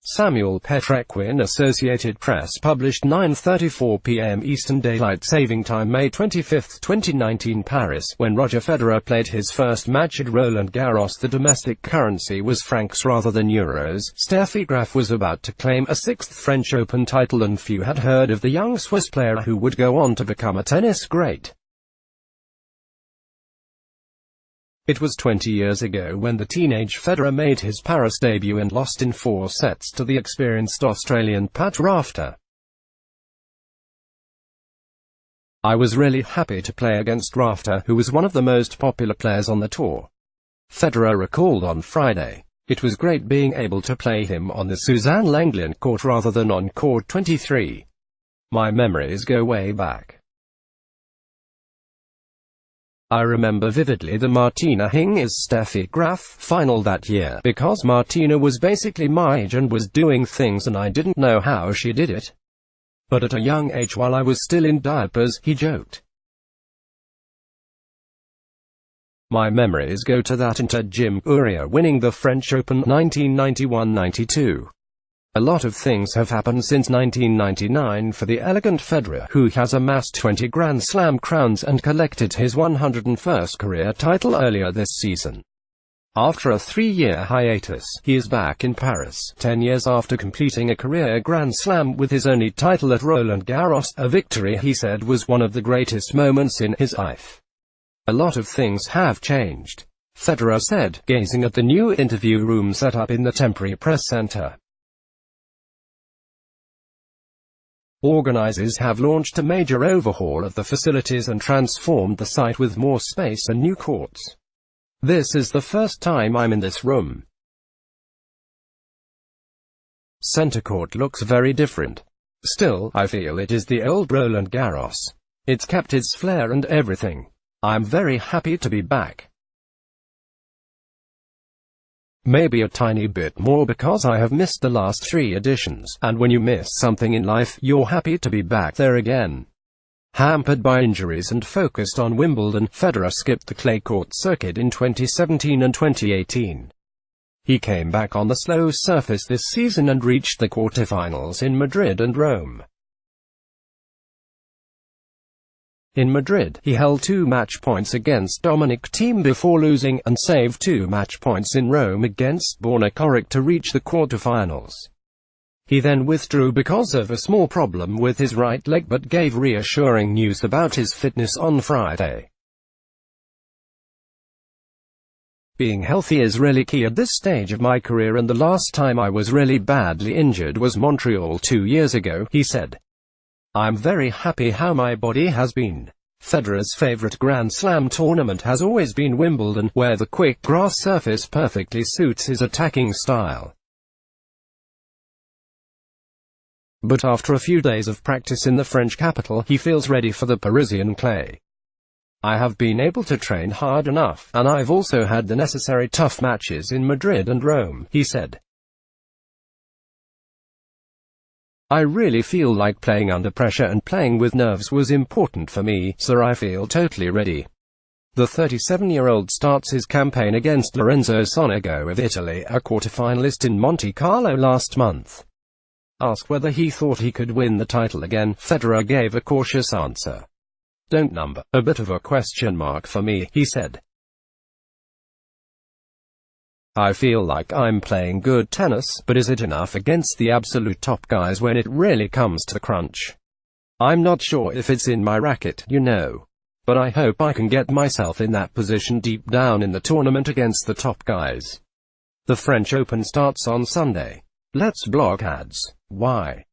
Samuel Petrequin. Associated Press published 9:34 p.m. Eastern Daylight Saving Time, May 25, 2019. Paris. When Roger Federer played his first match at Roland Garros, the domestic currency was francs rather than euros. Steffi Graf was about to claim a sixth French Open title, and few had heard of the young Swiss player who would go on to become a tennis great. It was 20 years ago when the teenage Federer made his Paris debut and lost in 4 sets to the experienced Australian Pat Rafter. "I was really happy to play against Rafter, who was one of the most popular players on the tour," Federer recalled on Friday. "It was great being able to play him on the Suzanne Lenglen court rather than on court 23. My memories go way back. I remember vividly the Martina Hingis-Steffi Graf final that year, because Martina was basically my age and was doing things and I didn't know how she did it. But at a young age while I was still in diapers," he joked. "My memories go to that and to Jim Courier winning the French Open 1991-92. A lot of things have happened since 1999 for the elegant Federer, who has amassed 20 Grand Slam crowns and collected his 101st career title earlier this season. After a 3-year hiatus, he is back in Paris, 10 years after completing a career Grand Slam with his only title at Roland Garros, a victory he said was one of the greatest moments in his life. A lot of things have changed," Federer said, gazing at the new interview room set up in the temporary press center. Organizers have launched a major overhaul of the facilities and transformed the site with more space and new courts. "This is the first time I'm in this room. Center court looks very different. Still, I feel it is the old Roland Garros. It's kept its flair and everything. I'm very happy to be back. Maybe a tiny bit more because I have missed the last 3 editions, and when you miss something in life, you're happy to be back there again." Hampered by injuries and focused on Wimbledon, Federer skipped the clay court circuit in 2017 and 2018. He came back on the slow surface this season and reached the quarterfinals in Madrid and Rome. In Madrid, he held 2 match points against Dominic Thiem before losing, and saved 2 match points in Rome against Borna Coric to reach the quarterfinals. He then withdrew because of a small problem with his right leg, but gave reassuring news about his fitness on Friday. "Being healthy is really key at this stage of my career, and the last time I was really badly injured was Montreal 2 years ago," he said. "I'm very happy how my body has been." Federer's favorite Grand Slam tournament has always been Wimbledon, where the quick grass surface perfectly suits his attacking style. But after a few days of practice in the French capital, he feels ready for the Parisian clay. "I have been able to train hard enough, and I've also had the necessary tough matches in Madrid and Rome," he said. "I really feel like playing under pressure and playing with nerves was important for me, so I feel totally ready." The 37-year-old starts his campaign against Lorenzo Sonego of Italy, a quarterfinalist in Monte Carlo last month. Asked whether he thought he could win the title again, Federer gave a cautious answer. "Don't number, a bit of a question mark for me," he said. "I feel like I'm playing good tennis, but is it enough against the absolute top guys when it really comes to the crunch? I'm not sure if it's in my racket, you know. But I hope I can get myself in that position deep down in the tournament against the top guys." The French Open starts on Sunday. Let's block ads. Why?